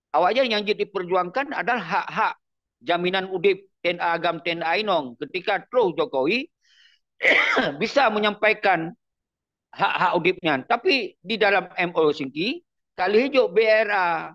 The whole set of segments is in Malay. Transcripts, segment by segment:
Awaknya yang diperjuangkan adalah hak-hak jaminan udip ten agam ten ainong ketika terus Jokowi bisa menyampaikan hak-hak udipnya. Tapi di dalam MOU Singki, kali hijau BRA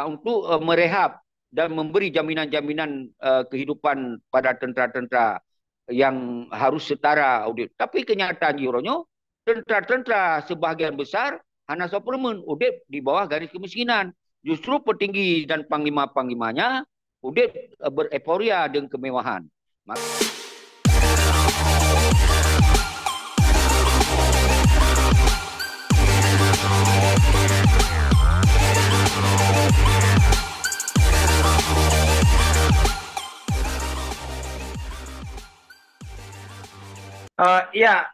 untuk merehab dan memberi jaminan-jaminan kehidupan pada tentera-tentera yang harus setara audit. Tapi kenyataan Euronya, tentera-tentera sebahagian besar hanya suplemen audit di bawah garis kemiskinan. Justru petinggi dan panglima-panglimanya audit bereporia dengan kemewahan. Ya,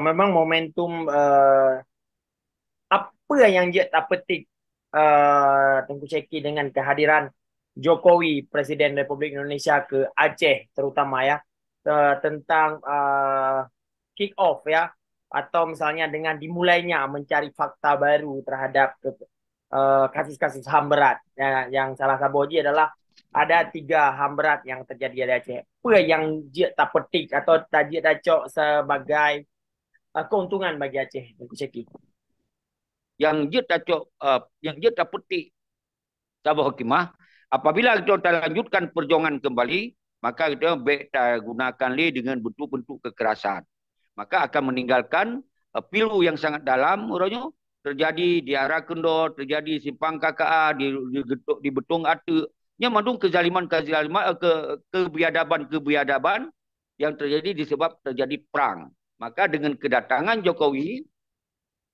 memang momentum apa yang dia tak petik Tengku Zeki dengan kehadiran Jokowi, Presiden Republik Indonesia ke Aceh terutama ya, tentang kick off ya, atau misalnya dengan dimulainya mencari fakta baru terhadap kasus-kasus HAM berat ya, yang salah satu adalah ada 3 HAM berat yang terjadi di Aceh. Apa yang dia tak petik atau tak dia tak cok sebagai keuntungan bagi Aceh, Tengku Zeki? Yang dia tak yang dia tak petik Sabah Hikmah, apabila kita lanjutkan perjuangan kembali, maka kita gunakan dengan bentuk-bentuk kekerasan. Maka akan meninggalkan pilu yang sangat dalam, urangnya terjadi di arah kendor, terjadi simpang KKA, di betung atu, nya mandung kezaliman-kezaliman, kebiadaban-kebiadaban yang terjadi disebab terjadi perang. Maka dengan kedatangan Jokowi,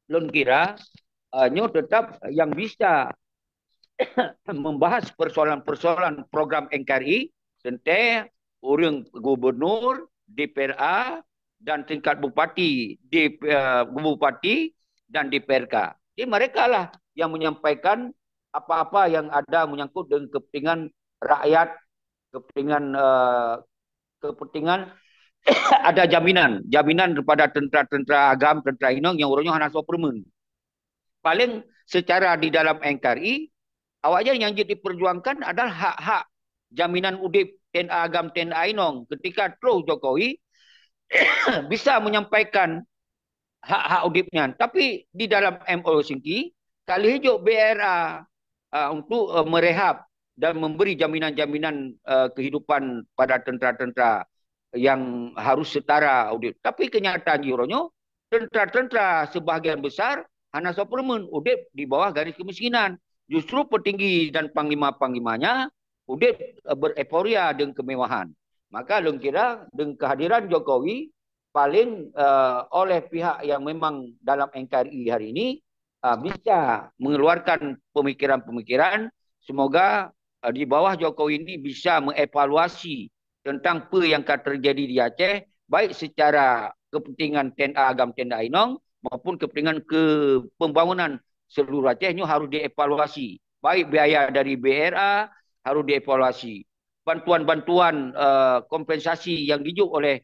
lun kira nyo tetap yang bisa membahas persoalan-persoalan program NKRI tentang orang gubernur, DPRA dan tingkat bupati, bupati dan DPRK. Jadi mereka lah yang menyampaikan apa-apa yang ada menyangkut dengan kepentingan rakyat, kepentingan ada jaminan kepada tentera-tentera agam, tentera inong yang orangnya hanya permen. Paling secara di dalam NKRI, awaknya yang diperjuangkan adalah hak-hak jaminan udip ten agam ten ainong ketika terus Jokowi bisa menyampaikan hak-hak udipnya. Tapi di dalam MOU Singki, kali hijau BRA untuk merehab dan memberi jaminan-jaminan kehidupan pada tentera-tentera yang harus setara audit. Tapi kenyataan Euronya, tentera-tentera sebahagian besar hanya suplemen audit di bawah garis kemiskinan. Justru petinggi dan panglima-panglimanya audit bereporia dengan kemewahan. Maka lung kira dengan kehadiran Jokowi paling oleh pihak yang memang dalam NKRI hari ini bisa mengeluarkan pemikiran-pemikiran. Semoga di bawah Jokowi ini bisa mengevaluasi tentang apa yang akan terjadi di Aceh, baik secara kepentingan tenda agam tenda ainong maupun kepentingan pembangunan seluruh Aceh ini harus dievaluasi. Baik biaya dari BRA harus dievaluasi. Bantuan-bantuan kompensasi yang dijuk oleh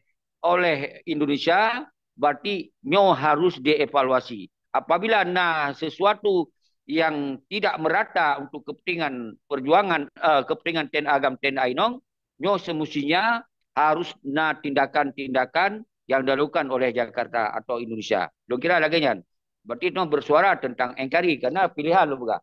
Indonesia berarti nyo harus dievaluasi. Apabila sesuatu yang tidak merata untuk kepentingan perjuangan kepentingan ten agam ten ainong, nyo semestinya harus tindakan-tindakan yang dilakukan oleh Jakarta atau Indonesia. Lo kira lagi kan? Berarti no bersuara tentang NKRI karena pilihan lo bukan.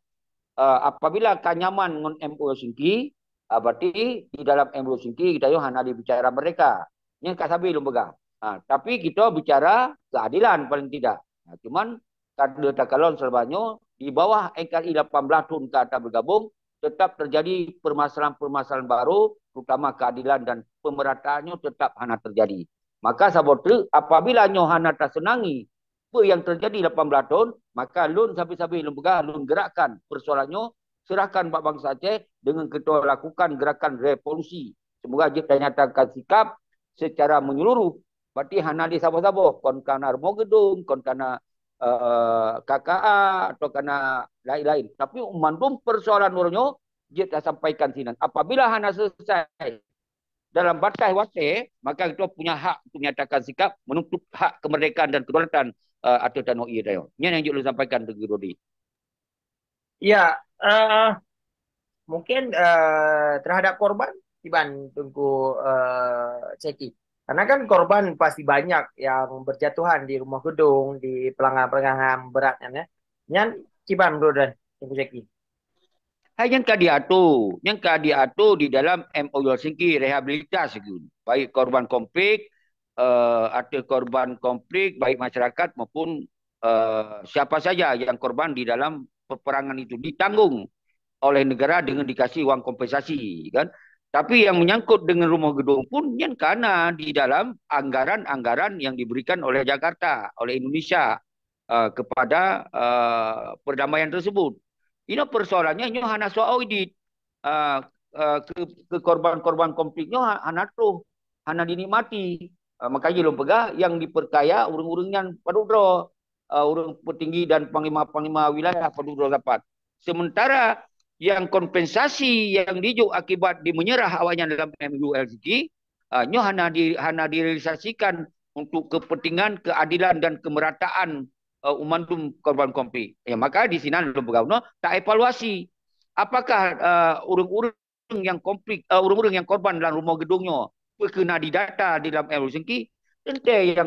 Apabila kanyaman dengan MOU Singki, berarti di dalam MOU Singki kita hanya bicara mereka. Yang kasabi lo bukan. Tapi kita bicara keadilan paling tidak. Cuman kada takalon serbanyo di bawah NKRI 18 tahun ke atas bergabung tetap terjadi permasalahan-permasalahan baru, terutama keadilan dan pemerataannya tetap hanya terjadi. Maka sabotre apabila nyo hanya tersenangi apa yang terjadi 18 tahun, maka lun sabi-sabi lembaga lun gerakkan persoalannya, serahkan Pak Bangsa Aceh dengan kita lakukan gerakan revolusi. Semoga kita nyatakan sikap secara menyeluruh. Berarti hanya di sabo-sabo, kon kana Remo Gedung, kon kana KKA atau karena lain-lain. Tapi mantum persoalan orangnya dia tak sampaikan sini. Apabila hanya selesai dalam batas wate, maka kita punya hak untuk menyatakan sikap menuntut hak kemerdekaan dan kedaulatan atau tanah air. Ini yang juga sampaikan ke Rodi. Ya, mungkin terhadap korban, Iban Tungku Ceki. Karena kan korban pasti banyak yang berjatuhan di rumah gedung, di pelanggaran-pelanggaran berat kan ya. Nyan, Ciban bro dan Tungku Ceki. Yang diatur di dalam MOU Helsinki rehabilitasi baik korban konflik, ada korban konflik baik masyarakat maupun siapa saja yang korban di dalam peperangan itu ditanggung oleh negara dengan dikasih uang kompensasi kan. Tapi yang menyangkut dengan rumah gedung pun yang karena di dalam anggaran-anggaran yang diberikan oleh Jakarta, oleh Indonesia kepada perdamaian tersebut. Ini persoalannya nyo hana soal audit ke korban-korban konfliknya hana tuh hana dinikmati. Makanya lo pegah yang diperkaya urung-urung yang padudro urung petinggi dan panglima-panglima wilayah padudro dapat. Sementara yang kompensasi yang dijuk akibat dimenyerah awalnya dalam MULG nyo hana direalisasikan untuk kepentingan keadilan dan kemerataan umandum korban konflik. Ya, maka di sini lo berguna tak evaluasi apakah urung-urung yang konflik urung-urung yang korban dalam rumah gedungnya kena didata di dalam MULG ente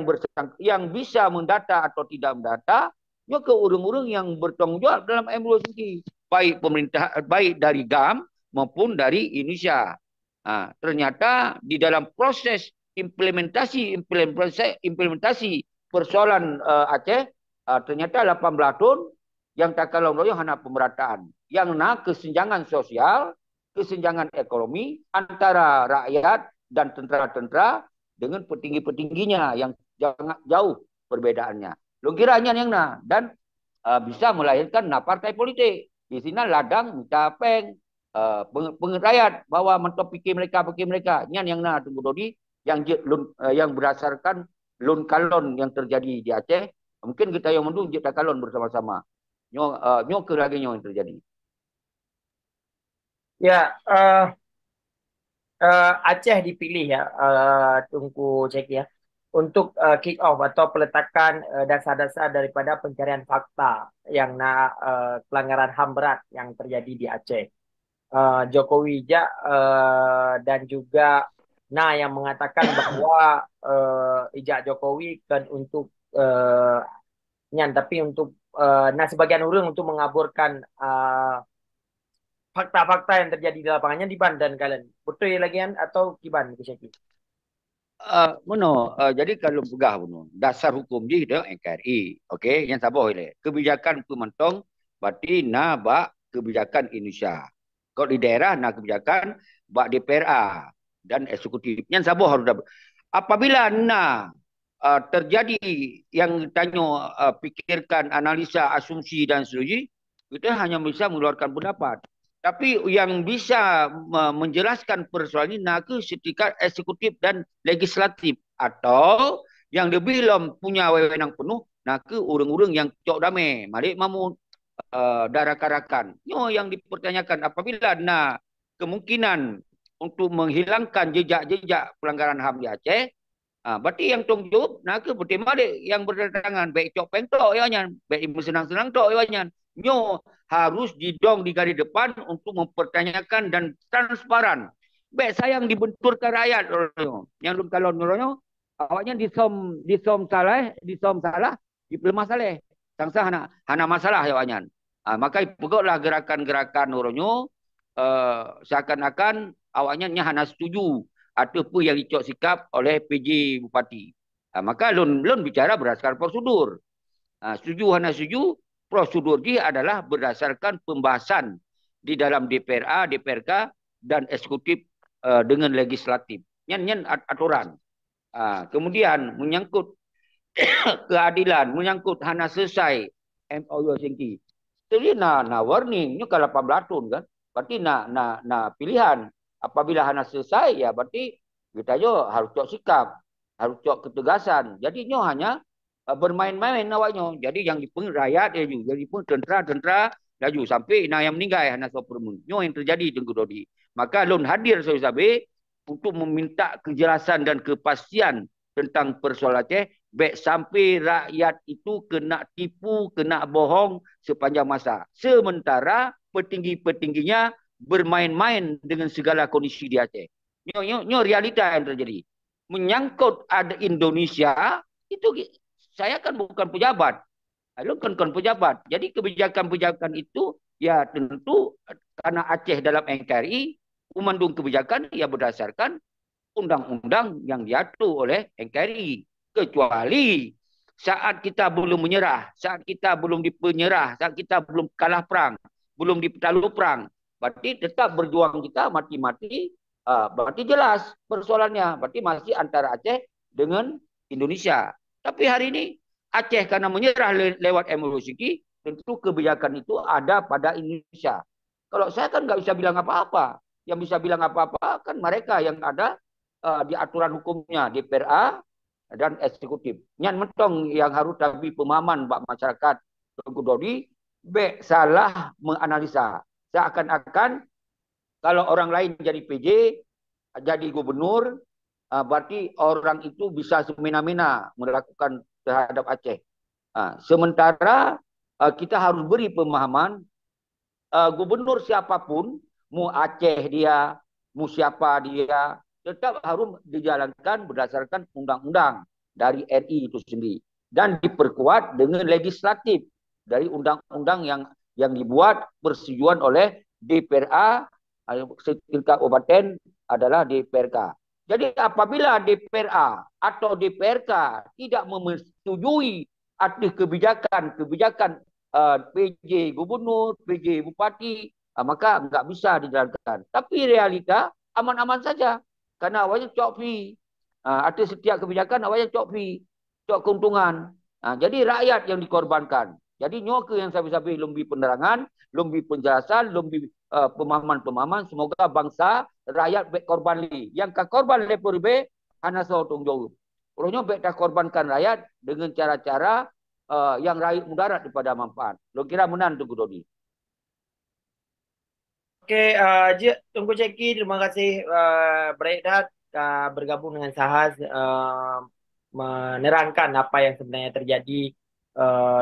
yang bisa mendata atau tidak mendata nyo ke urung-urung yang bertanggung jawab dalam MULG baik pemerintah baik dari GAM maupun dari Indonesia. Ternyata di dalam proses implementasi persoalan Aceh ternyata 18 tahun yang tak kalau hanya pemerataan yang kesenjangan sosial, kesenjangan ekonomi antara rakyat dan tentara-tentara dengan petinggi-petingginya yang sangat jauh perbedaannya. Lo kiranya yang dan bisa melahirkan partai politik. Di sini ladang minta peng pengerayat bahwa mentok pikir mereka yang tunggu dodi yang berdasarkan lun kalon yang terjadi di Aceh mungkin kita yang mendung kita kalon bersama-sama nyo ke lagi yang terjadi. Ya, Aceh dipilih ya, Tungku Ceki ya, untuk kick off atau peletakan dasar-dasar daripada pencarian fakta yang pelanggaran HAM berat yang terjadi di Aceh. Jokowi dan juga yang mengatakan bahwa ijak Jokowi kan untuk tapi untuk sebagian orang untuk mengaburkan fakta-fakta yang terjadi di lapangannya di Ban dan kalian. Betul ya lagian atau Kiban Kusyaki? Jadi kalau pegah dasar hukum di NKRI, okey, yang sabar oleh kebijakan pementong berarti bak kebijakan Indonesia. Kalau di daerah kebijakan bak DPRA dan eksekutif. Yang sabar harus apabila terjadi yang tanya pikirkan analisa asumsi dan seterusnya, kita hanya bisa mengeluarkan pendapat. Tapi yang bisa menjelaskan persoalan ini ke setingkat eksekutif dan legislatif atau yang lebih punya wewenang penuh ke urung-urung yang cok damai mari mamu darak-darakan. Yang dipertanyakan apabila kemungkinan untuk menghilangkan jejak-jejak pelanggaran HAM di Aceh, berarti yang tanggung jawab ke bertema yang berdatangan baik cok pengtok ya baik senang-senang tok ya nyo harus didong di garis depan untuk mempertanyakan dan transparan. Baik sayang dibenturkan rakyat yang kalau nyoronyo awaknya disom salah dipermasalah. Sangsa hana masalah awaknya. Maka pegotlah gerakan-gerakan noronyo seakan-akan awaknya hana setuju ataupun yang dicok sikap oleh PJ Bupati. Maka lun bicara berdasarkan prosedur. Setuju hana setuju prosedur dia adalah berdasarkan pembahasan di dalam DPRA, DPRK dan eksekutif dengan legislatif. Nyan aturan. Kemudian menyangkut keadilan, menyangkut hana selesai MOU Helsinki. Jadi warning ni kalau 18 tahun kan. Berarti pilihan. Apabila hana selesai ya berarti kita jo harus cok sikap, harus cok ketegasan. Jadi nyo hanya bermain-main awaknya. Jadi yang dipeng rakyat jadi pun tentera laju sampai yang meninggal hana sopermun. Nyo yang terjadi tengku dodi. Maka lun hadir sabe untuk meminta kejelasan dan kepastian tentang persoalan Aceh Baik sampai rakyat itu kena tipu, kena bohong sepanjang masa. Sementara petinggi-petingginya bermain-main dengan segala kondisi di Aceh. Ini realita yang terjadi. Menyangkut ada Indonesia, itu saya kan bukan pejabat. Lalu kan pejabat. Jadi kebijakan-kebijakan itu ya tentu karena Aceh dalam NKRI, memandung kebijakan ya berdasarkan undang-undang yang diatur oleh NKRI. Kecuali saat kita belum menyerah, saat kita belum dipenyerah, saat kita belum kalah perang, belum ditakluk perang, berarti tetap berjuang kita mati-mati, berarti jelas persoalannya, berarti masih antara Aceh dengan Indonesia. Tapi hari ini Aceh karena menyerah lewat MOU, tentu kebijakan itu ada pada Indonesia. Kalau saya kan nggak bisa bilang apa-apa. Yang bisa bilang apa-apa kan mereka yang ada di aturan hukumnya, DPRA dan eksekutif. Nyan mentong yang harus tapi pemahaman bak masyarakat Tengku Dodi, be salah menganalisa. Seakan-akan kalau orang lain jadi PJ, jadi gubernur, berarti orang itu bisa semena-mena melakukan terhadap Aceh. Sementara kita harus beri pemahaman, gubernur siapapun, mau Aceh dia, mau siapa dia, tetap harus dijalankan berdasarkan undang-undang dari RI itu sendiri dan diperkuat dengan legislatif dari undang-undang yang dibuat persetujuan oleh DPRA, tingkat kabupaten adalah DPRK. Jadi apabila DPRA atau DPRK tidak menyetujui ada kebijakan PJ gubernur, PJ bupati, maka nggak bisa dijalankan. Tapi realita aman-aman saja. Karena awalnya cok fee. Ada setiap kebijakan awalnya cok fee. Cok keuntungan. Jadi rakyat yang dikorbankan. Jadi nyoke yang saya bisa beri lebih penerangan, lebih penjelasan, lebih pemahaman-pemahaman. Semoga bangsa, rakyat baik korban li. Yang ke korban lepur be, hana sotong jauh. Orangnya baik tak korbankan rakyat dengan cara-cara yang rakyat mudarat daripada manfaat. Lo kira menan tu Dodi. Oke, Tunggu Ceki, terima kasih Beredat bergabung dengan Sahas menerangkan apa yang sebenarnya terjadi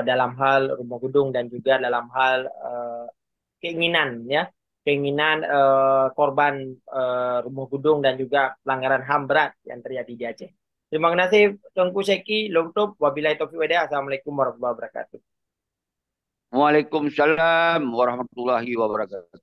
dalam hal Rumah Gudung dan juga dalam hal keinginan korban Rumah Gudung dan juga pelanggaran HAM berat yang terjadi di Aceh. Terima kasih Tunggu Ceki, Lumtup, wabillahi taufiq wal hidayah. Assalamualaikum warahmatullahi wabarakatuh. Waalaikumsalam warahmatullahi wabarakatuh.